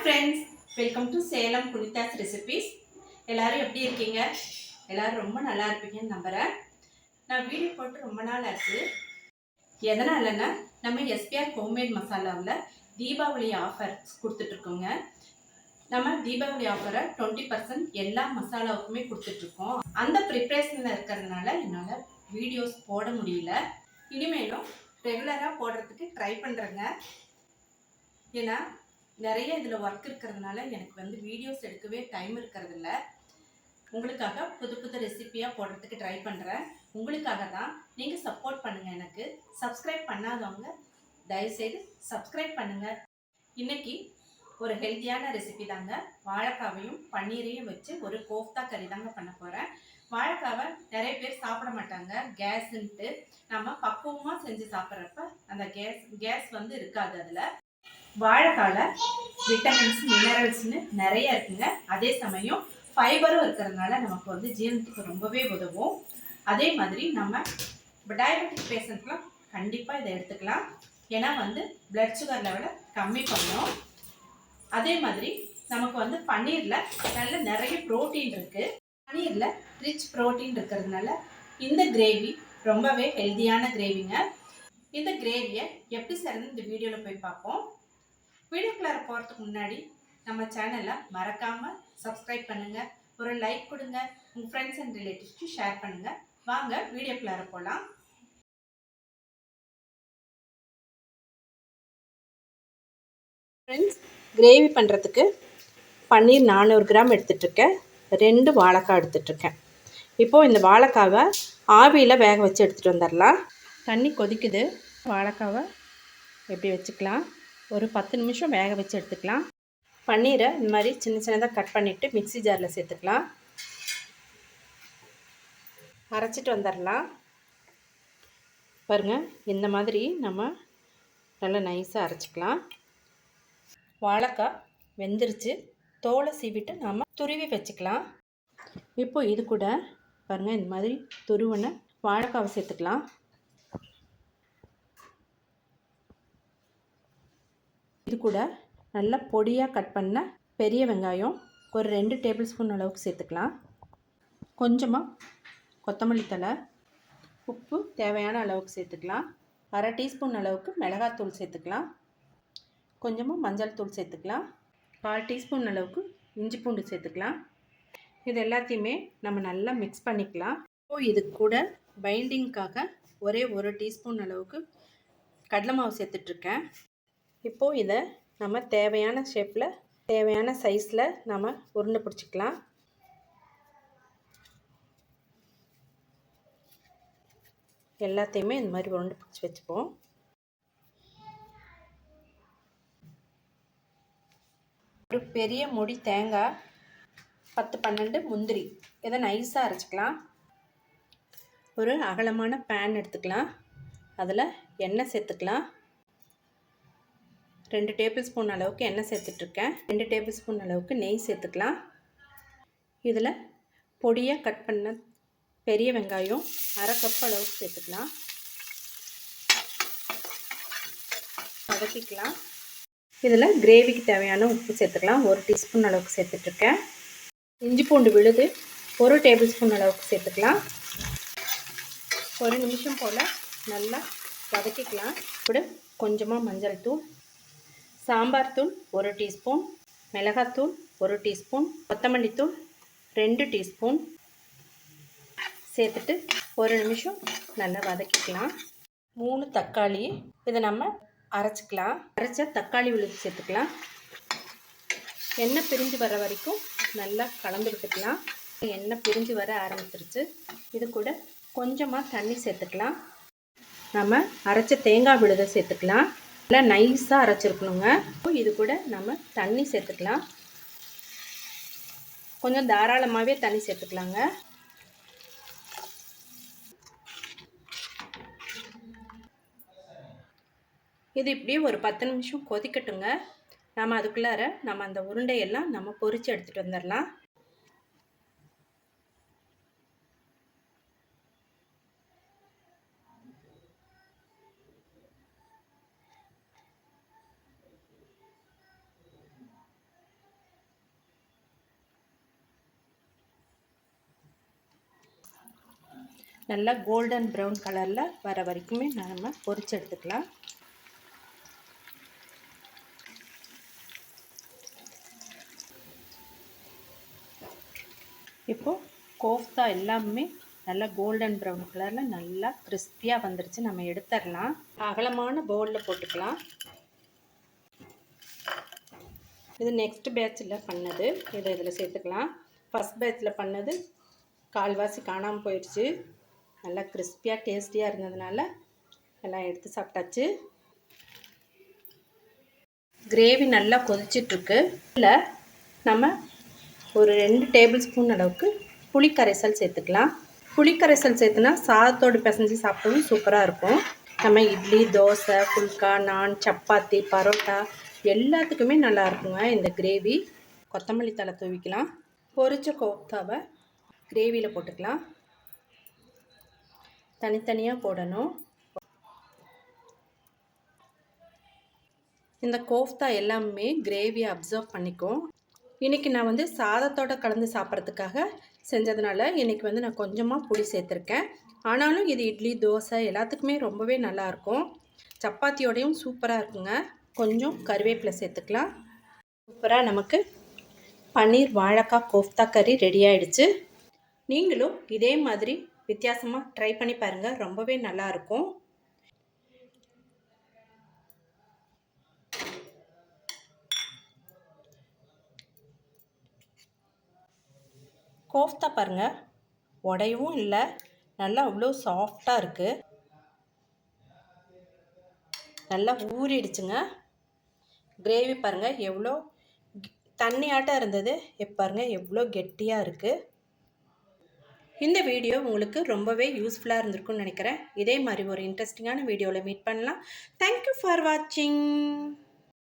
friends, welcome to Salem Punitha's Recipes. எல்லாரும் எப்படி இருக்கீங்க? எல்லாரும் ரொம்ப நல்லா இருப்பீங்கன்னு நம்புறேன். நான் வீடியோ போட்டு ரொம்ப நாள் ஆச்சு. எதனாலன்னா நம்ம SPR ஹோம்மேட் மசாலாவில் தீபாவளி ஆஃபர் கொடுத்துட்டு இருக்கோங்க. நம்ம தீபாவளி ஆஃபரை 20% எல்லா மசாலாவுக்குமே கொடுத்துட்டு இருக்கோம். அந்த ப்ரிப்ரேஷனில் இருக்கிறதுனால என்னால் வீடியோஸ் போட முடியல. இனிமேலும் ரெகுலராக போடுறதுக்கு ட்ரை பண்ணுறேங்க. ஏன்னா நிறைய இதில் ஒர்க் இருக்கிறதுனால எனக்கு வீடியோஸ் எடுக்கவே டைம் இருக்கிறதில்ல. உங்களுக்காக புது புது ரெசிபியாக போடுறதுக்கு ட்ரை பண்ணுறேன். உங்களுக்காக தான். நீங்கள் சப்போர்ட் பண்ணுங்கள். எனக்கு சப்ஸ்கிரைப் பண்ணாதவங்க தயவுசெய்து சப்ஸ்கிரைப் பண்ணுங்கள். இன்றைக்கி ஒரு ஹெல்த்தியான ரெசிபி தாங்க. வாழைக்காவையும் பன்னீரையும் வச்சு ஒரு கோஃப்தா கறி தாங்க பண்ண போகிறேன். வாழைக்காவை நிறைய பேர் சாப்பிட மாட்டாங்க, கேஸுன்ட்டு. நம்ம பக்குவமாக செஞ்சு சாப்பிட்றப்ப அந்த கேஸ் இருக்காது. அதில் வாழைக்கால விட்டமின்ஸ் மினரல்ஸ்னு நிறைய இருக்குங்க. அதே சமயம் ஃபைபரும் இருக்கிறதுனால நமக்கு ஜீரணத்துக்கு ரொம்பவே உதவும். அதே மாதிரி நம்ம டயபெட்டிக் பேஷண்ட்லாம் கண்டிப்பாக இதை எடுத்துக்கலாம். ஏன்னா பிளட் சுகர் லெவலை கம்மி பண்ணும். அதே மாதிரி நமக்கு பன்னீரில் நல்ல நிறைய ப்ரோட்டீன் இருக்குது. பன்னீரில் ரிச் ப்ரோட்டீன் இருக்கிறதுனால இந்த கிரேவி ரொம்பவே ஹெல்த்தியான கிரேவிங்க. இந்த கிரேவியை எப்படி செய்யணும்னு இந்த வீடியோவில் போய் பார்ப்போம். வீடியோக்குள்ளார போகிறதுக்கு முன்னாடி நம்ம சேனலை மறக்காமல் சப்ஸ்கிரைப் பண்ணுங்கள், ஒரு லைக் கொடுங்க, உங்கள் ஃப்ரெண்ட்ஸ் அண்ட் ரிலேட்டிவ்ஸ்க்கு ஷேர் பண்ணுங்கள். வாங்க வீடியோக்குள்ளார போகலாம். ஃப்ரெண்ட்ஸ், கிரேவி பண்ணுறதுக்கு பன்னீர் 400 கிராம் எடுத்துகிட்ருக்கேன். 2 வாழைக்காய் எடுத்துகிட்ருக்கேன். இப்போது இந்த வாழைக்காவை ஆவியில் வேக வச்சு எடுத்துகிட்டு வந்துடலாம். தண்ணி கொதிக்குது. வாழைக்காவை எப்படி வச்சுக்கலாம், ஒரு 10 நிமிஷம் வேக வச்சு எடுத்துக்கலாம். பன்னீரை இந்த மாதிரி சின்ன சின்னதாக கட் பண்ணிவிட்டு மிக்ஸி ஜாரில் சேர்த்துக்கலாம். அரைச்சிட்டு வந்துடலாம். பாருங்கள், இந்த மாதிரி நம்ம நல்லா நைஸாக அரைச்சிக்கலாம். வாழைக்காய் வெந்துருச்சு. தோலை சீவிட்டு நாம் துருவி வச்சுக்கலாம். இப்போது இது கூட பாருங்கள், இந்த மாதிரி துருவனை வாழைக்காவை சேர்த்துக்கலாம். இது கூட நல்லா பொடியாக கட் பண்ண பெரிய வெங்காயம் ஒரு 2 டேபிள் ஸ்பூன் அளவுக்கு சேர்த்துக்கலாம். கொஞ்சமாக கொத்தமல்லி தழை, உப்பு தேவையான அளவுக்கு சேர்த்துக்கலாம். அரை டீஸ்பூன் அளவுக்கு மிளகாத்தூள் சேர்த்துக்கலாம். கொஞ்சமாக மஞ்சள் தூள் சேர்த்துக்கலாம். 1/4 டீஸ்பூன் அளவுக்கு இஞ்சி பூண்டு சேர்த்துக்கலாம். இது எல்லாத்தையுமே நம்ம நல்லா மிக்ஸ் பண்ணிக்கலாம். இப்போது இது கூட பைண்டிங்காக ஒரே 1 டீஸ்பூன் அளவுக்கு கடலை மாவு சேர்த்துட்ருக்கேன். இப்போது இதை நம்ம தேவையான ஷேப்பில் தேவையான சைஸில் நம்ம உருண்டை பிடிச்சிக்கலாம். எல்லாத்தையுமே இந்த மாதிரி உருண்டை பிடிச்சி வச்சுப்போம். ஒரு பெரிய முடி தேங்காய், 10-12 முந்திரி, இதை நைஸாக அரைச்சிக்கலாம். ஒரு அகலமான பேன் எடுத்துக்கலாம். அதில் எண்ணெய் சேர்த்துக்கலாம். 2 டேபிள் ஸ்பூன் அளவுக்கு எண்ணெய் சேர்த்துட்ருக்கேன். 2 டேபிள் ஸ்பூன் அளவுக்கு நெய் சேர்த்துக்கலாம். இதில் பொடியாக கட் பண்ண பெரிய வெங்காயம் அரை கப் அளவுக்கு சேர்த்துக்கலாம். வதக்கிக்கலாம். இதில் கிரேவிக்கு தேவையான உப்பு சேர்த்துக்கலாம். 1 டீஸ்பூன் அளவுக்கு சேர்த்துட்ருக்கேன். இஞ்சி பூண்டு விழுது 1 டேபிள் ஸ்பூன் அளவுக்கு சேர்த்துக்கலாம். 1 நிமிஷம் போல் நல்லா வதக்கிக்கலாம். கூட கொஞ்சமாக மஞ்சள் தூள், சாம்பார் தூள் 1 டீஸ்பூன், மிளகாத்தூள் 1 டீஸ்பூன், கொத்தமல்லி தூள் 2 டீஸ்பூன் சேர்த்துட்டு 1 நிமிஷம் நல்லா வதக்கிக்கலாம். 3 தக்காளி, இதை நம்ம அரைச்சிக்கலாம். அரைச்ச தக்காளி விழுது சேர்த்துக்கலாம். எண்ணெய் பிரிஞ்சு வர வரைக்கும் நல்லா கலந்து விட்டுக்கலாம். எண்ணெய் பிரிஞ்சு வர ஆரம்பிச்சிருச்சு. இது கூட கொஞ்சமாக தண்ணி சேர்த்துக்கலாம். நம்ம அரைச்ச தேங்காய் விழுதை சேர்த்துக்கலாம். நல்லா நைஸாக அரைச்சிருக்கணுங்க. இது கூட நம்ம தண்ணி சேர்த்துக்கலாம். கொஞ்சம் தாராளமாகவே தண்ணி சேர்த்துக்கலாங்க. இது இப்படியே ஒரு 10 நிமிஷம் கொதிக்கட்டுங்க. நம்ம அதுக்குள்ளார நம்ம அந்த உருண்டையெல்லாம் நம்ம பொரித்து எடுத்துகிட்டு வந்துடலாம். நல்லா கோல்டன் ப்ரௌன் கலரில் வர வரைக்குமே நம்ம பொரிச்சு எடுத்துக்கலாம். இப்போது கோஃப்தா எல்லாமே நல்லா கோல்டன் ப்ரௌன் கலரில் நல்லா கிறிஸ்பியாக வந்துருச்சு. நம்ம எடுத்துடலாம். அகலமான பவுலில் போட்டுக்கலாம். இது நெக்ஸ்ட் பேட்சில் பண்ணது. இதில் சேர்த்துக்கலாம். ஃபஸ்ட் பேட்சில் பண்ணது கால்வாசி காணாமல் போயிடுச்சு. நல்லா கிறிஸ்பியாக டேஸ்டியாக இருந்ததுனால எல்லாம் எடுத்து சாப்பிட்டாச்சு. கிரேவி நல்லா கொதிச்சிட்ருக்கு. இல்லை நம்ம ஒரு 2 டேபிள் ஸ்பூன் அளவுக்கு புளிக்கரைசல் சேர்த்துக்கலாம். புளிக்கரைசல் சேர்த்துனா சாதத்தோடு பிசைஞ்சு சாப்பிட்டவும் சூப்பராக இருக்கும். நம்ம இட்லி, தோசை, புல்கா, நான், சப்பாத்தி, பரோட்டா எல்லாத்துக்குமே நல்லா இருக்குங்க இந்த கிரேவி. கொத்தமல்லி தழை தூவிக்கலாம். பொரிச்ச கோஃப்தாவை கிரேவியில் போட்டுக்கலாம். தனித்தனியாக போடணும். இந்த கோஃப்தா எல்லாமே கிரேவியை அப்சர்வ் பண்ணிக்கும். இன்றைக்கி நான் சாதத்தோடு கலந்து சாப்பிட்றதுக்காக செஞ்சதுனால இன்றைக்கி நான் கொஞ்சமாக புளி சேர்த்துருக்கேன். ஆனாலும் இது இட்லி, தோசை எல்லாத்துக்குமே ரொம்பவே நல்லாயிருக்கும். சப்பாத்தியோடையும் சூப்பராக இருக்குங்க. கொஞ்சம் கருவேப்பிலை சேர்த்துக்கலாம். சூப்பராக நமக்கு பன்னீர் வாழைக்காய் கோஃப்தா கறி ரெடி ஆகிடுச்சு. நீங்களும் இதே மாதிரி வித்தியாசமாக ட்ரை பண்ணி பாருங்கள். ரொம்பவே நல்லாயிருக்கும். கோஃப்தா பாருங்கள், உடையவும் இல்லை, நல்லா அவ்வளோ சாஃப்டாக இருக்குது. நல்லா ஊறிடுச்சுங்க. கிரேவி பாருங்கள் எவ்வளோ தண்ணியாட்டம் இருந்தது. இப்போ பாருங்கள் எவ்வளோ கெட்டியாக இருக்குது. இந்த வீடியோ உங்களுக்கு ரொம்பவே யூஸ்ஃபுல்லாக இருந்திருக்குன்னு நினைக்கிறேன். இதே மாதிரி ஒரு இன்ட்ரெஸ்டிங்கான வீடியோவில் மீட் பண்ணலாம். தேங்க்யூ ஃபார் வாட்சிங்.